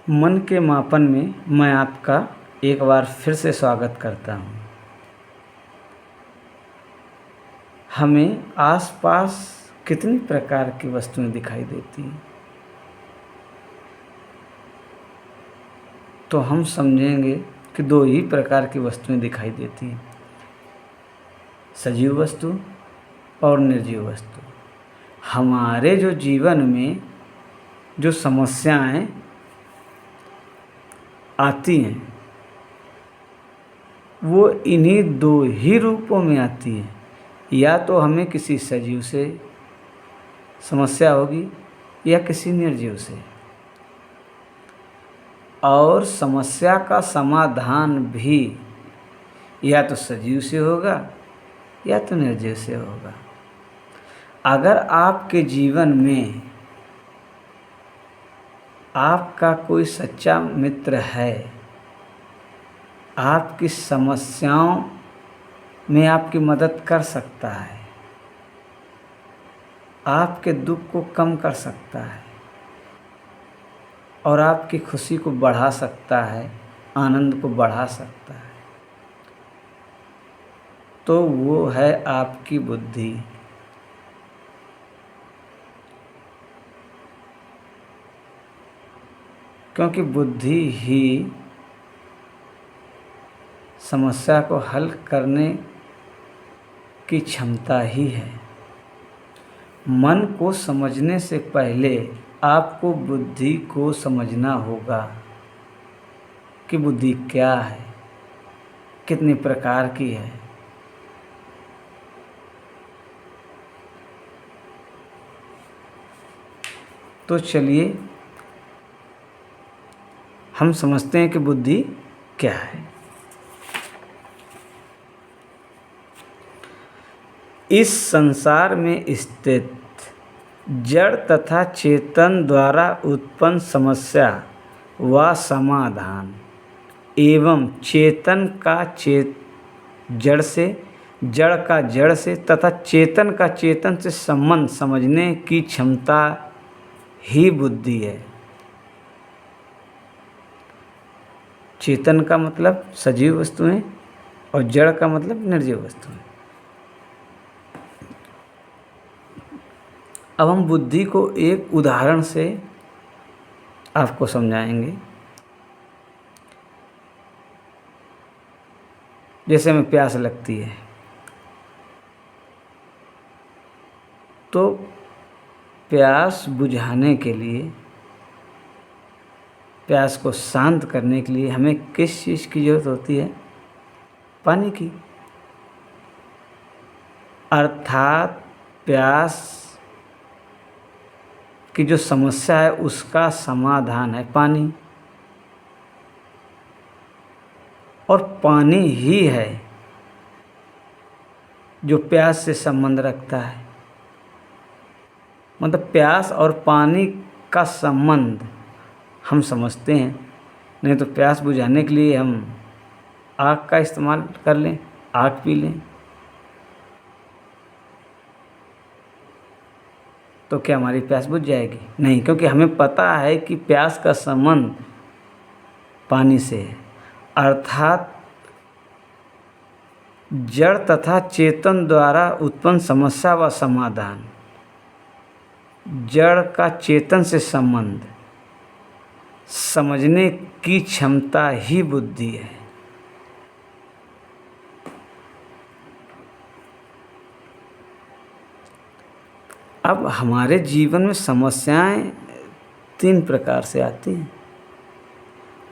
मन के मापन में मैं आपका एक बार फिर से स्वागत करता हूँ। हमें आसपास कितनी प्रकार की वस्तुएं दिखाई देती हैं, तो हम समझेंगे कि दो ही प्रकार की वस्तुएं दिखाई देती हैं, सजीव वस्तु और निर्जीव वस्तु। हमारे जो जीवन में जो समस्याएं आती हैं वो इन्हीं दो ही रूपों में आती हैं। या तो हमें किसी सजीव से समस्या होगी या किसी निर्जीव से, और समस्या का समाधान भी या तो सजीव से होगा या तो निर्जीव से होगा। अगर आपके जीवन में आपका कोई सच्चा मित्र है, आपकी समस्याओं में आपकी मदद कर सकता है, आपके दुख को कम कर सकता है और आपकी खुशी को बढ़ा सकता है, आनंद को बढ़ा सकता है, तो वो है आपकी बुद्धि। क्योंकि बुद्धि ही समस्या को हल करने की क्षमता ही है। मन को समझने से पहले आपको बुद्धि को समझना होगा कि बुद्धि क्या है, कितने प्रकार की है। तो चलिए हम समझते हैं कि बुद्धि क्या है। इस संसार में स्थित जड़ तथा चेतन द्वारा उत्पन्न समस्या व समाधान एवं चेतन का जड़ से, जड़ का जड़ से तथा चेतन का चेतन से संबंध समझने की क्षमता ही बुद्धि है। चेतन का मतलब सजीव वस्तुएं और जड़ का मतलब निर्जीव वस्तुएं। अब हम बुद्धि को एक उदाहरण से आपको समझाएंगे। जैसे हमें प्यास लगती है तो प्यास बुझाने के लिए, प्यास को शांत करने के लिए हमें किस चीज़ की ज़रूरत होती है? पानी की। अर्थात प्यास की जो समस्या है उसका समाधान है पानी, और पानी ही है जो प्यास से संबंध रखता है। मतलब प्यास और पानी का संबंध हम समझते हैं, नहीं तो प्यास बुझाने के लिए हम आग का इस्तेमाल कर लें, आग पी लें, तो क्या हमारी प्यास बुझ जाएगी? नहीं, क्योंकि हमें पता है कि प्यास का संबंध पानी से है। अर्थात जड़ तथा चेतन द्वारा उत्पन्न समस्या व समाधान, जड़ का चेतन से संबंध समझने की क्षमता ही बुद्धि है। अब हमारे जीवन में समस्याएं तीन प्रकार से आती हैं।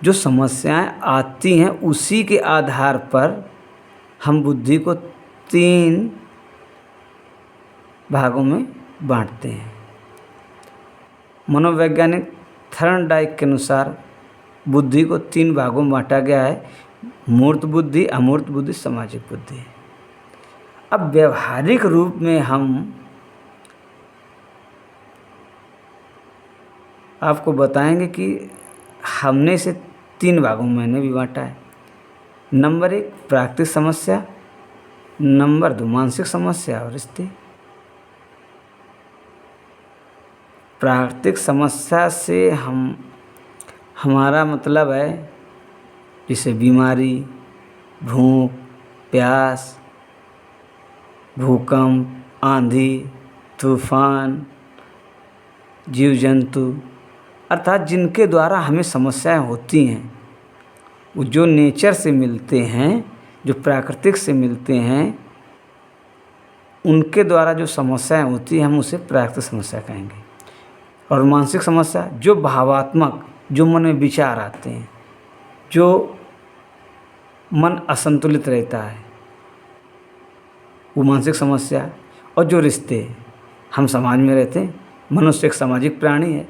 जो समस्याएं आती हैं उसी के आधार पर हम बुद्धि को तीन भागों में बांटते हैं। मनोवैज्ञानिक थर्नडाइक के अनुसार बुद्धि को तीन भागों में बांटा गया है: मूर्त बुद्धि, अमूर्त बुद्धि, सामाजिक बुद्धि। अब व्यवहारिक रूप में हम आपको बताएंगे कि हमने इसे तीन भागों में मैंने भी बांटा है। नंबर 1 प्राकृतिक समस्या, नंबर 2 मानसिक समस्या और स्थिति। प्राकृतिक समस्या से हमारा मतलब है जैसे बीमारी, भूख, प्यास, भूकंप, आंधी, तूफान, जीव जंतु, अर्थात जिनके द्वारा हमें समस्याएं होती हैं, वो जो नेचर से मिलते हैं, जो प्राकृतिक से मिलते हैं, उनके द्वारा जो समस्याएं होती हैं हम उसे प्राकृतिक समस्या कहेंगे। और मानसिक समस्या जो भावात्मक, जो मन में विचार आते हैं, जो मन असंतुलित रहता है, वो मानसिक समस्या। और जो रिश्ते, हम समाज में रहते हैं, मनुष्य एक सामाजिक प्राणी है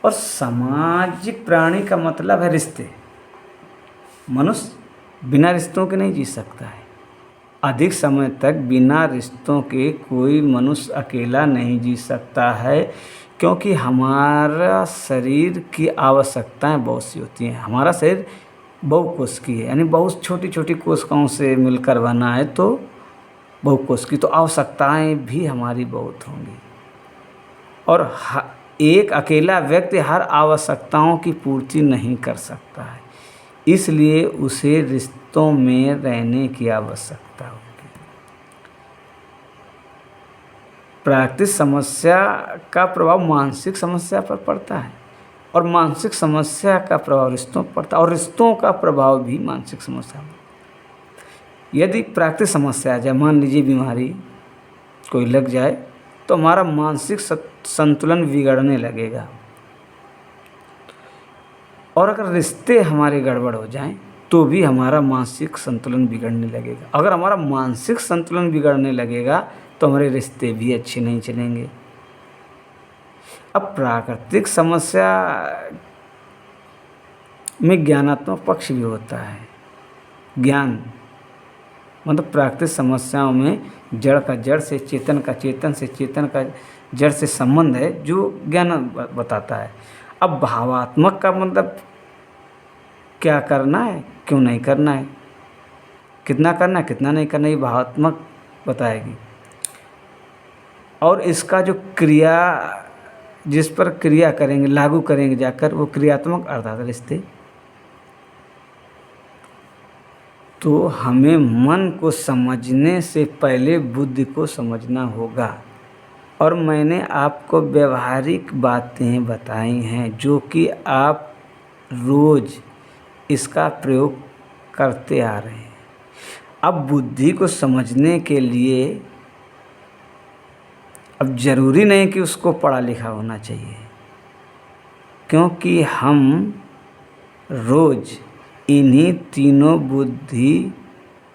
और सामाजिक प्राणी का मतलब है रिश्ते। मनुष्य बिना रिश्तों के नहीं जी सकता है। अधिक समय तक बिना रिश्तों के कोई मनुष्य अकेला नहीं जी सकता है, क्योंकि हमारा शरीर की आवश्यकताएं बहुत सी होती हैं। हमारा शरीर बहुकोशिकीय है, यानी बहुत छोटी छोटी कोशिकाओं से मिलकर बना है, तो बहुकोशिकीय, तो आवश्यकताएं भी हमारी बहुत होंगी। और एक अकेला व्यक्ति हर आवश्यकताओं की पूर्ति नहीं कर सकता है, इसलिए उसे रिश्तों में रहने की आवश्यकता होगी। प्राकृतिक समस्या का प्रभाव मानसिक समस्या पर पड़ता है और मानसिक समस्या का प्रभाव रिश्तों पर पड़ता है और रिश्तों का प्रभाव भी मानसिक समस्या पर। यदि प्राकृतिक समस्या आ जाए, मान लीजिए बीमारी कोई लग जाए, तो हमारा मानसिक संतुलन बिगड़ने लगेगा। और अगर रिश्ते हमारे गड़बड़ हो जाएं तो भी हमारा मानसिक संतुलन बिगड़ने लगेगा। अगर हमारा मानसिक संतुलन बिगड़ने लगेगा तो हमारे रिश्ते भी अच्छे नहीं चलेंगे। अब प्राकृतिक समस्या में ज्ञानात्मक पक्ष भी होता है। ज्ञान मतलब प्राकृतिक समस्याओं में जड़ का जड़ से, चेतन का चेतन से, चेतन का जड़ से संबंध है, जो ज्ञान बताता है। अब भावात्मक का मतलब क्या करना है, क्यों नहीं करना है, कितना करना है, कितना नहीं करना है, ये भावात्मक बताएगी। और इसका जो क्रिया, जिस पर क्रिया करेंगे, लागू करेंगे जाकर, वो क्रियात्मक अर्थात रिश्ते। तो हमें मन को समझने से पहले बुद्धि को समझना होगा। और मैंने आपको व्यवहारिक बातें बताई हैं जो कि आप रोज़ इसका प्रयोग करते आ रहे हैं। अब बुद्धि को समझने के लिए अब ज़रूरी नहीं कि उसको पढ़ा लिखा होना चाहिए, क्योंकि हम रोज़ इन्हीं तीनों बुद्धि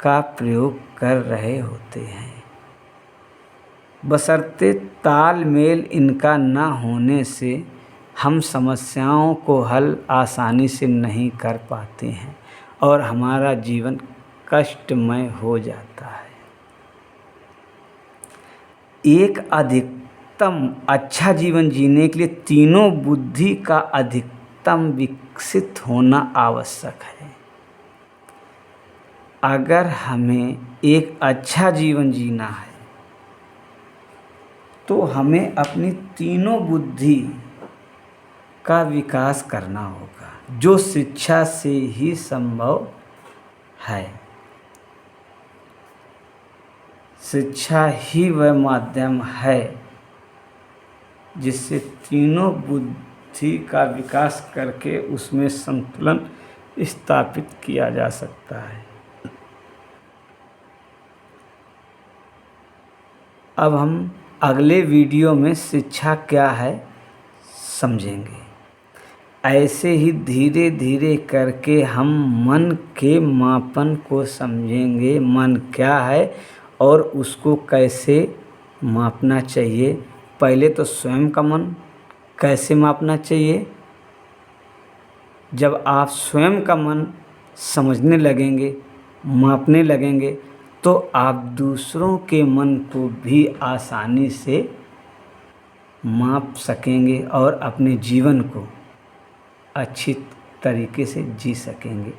का प्रयोग कर रहे होते हैं, बशर्ते तालमेल इनका न होने से हम समस्याओं को हल आसानी से नहीं कर पाते हैं और हमारा जीवन कष्टमय हो जाता है। एक अधिकतम अच्छा जीवन जीने के लिए तीनों बुद्धि का अधिकतम विकसित होना आवश्यक है। अगर हमें एक अच्छा जीवन जीना है तो हमें अपनी तीनों बुद्धि का विकास करना होगा, जो शिक्षा से ही संभव है। शिक्षा ही वह माध्यम है जिससे तीनों बुद्धि का विकास करके उसमें संतुलन स्थापित किया जा सकता है। अब हम अगले वीडियो में शिक्षा क्या है समझेंगे। ऐसे ही धीरे धीरे करके हम मन के मापन को समझेंगे, मन क्या है और उसको कैसे मापना चाहिए। पहले तो स्वयं का मन कैसे मापना चाहिए। जब आप स्वयं का मन समझने लगेंगे, मापने लगेंगे, तो आप दूसरों के मन को भी आसानी से माप सकेंगे और अपने जीवन को अच्छी तरीके से जी सकेंगे।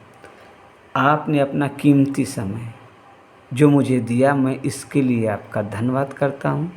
आपने अपना कीमती समय जो मुझे दिया, मैं इसके लिए आपका धन्यवाद करता हूँ।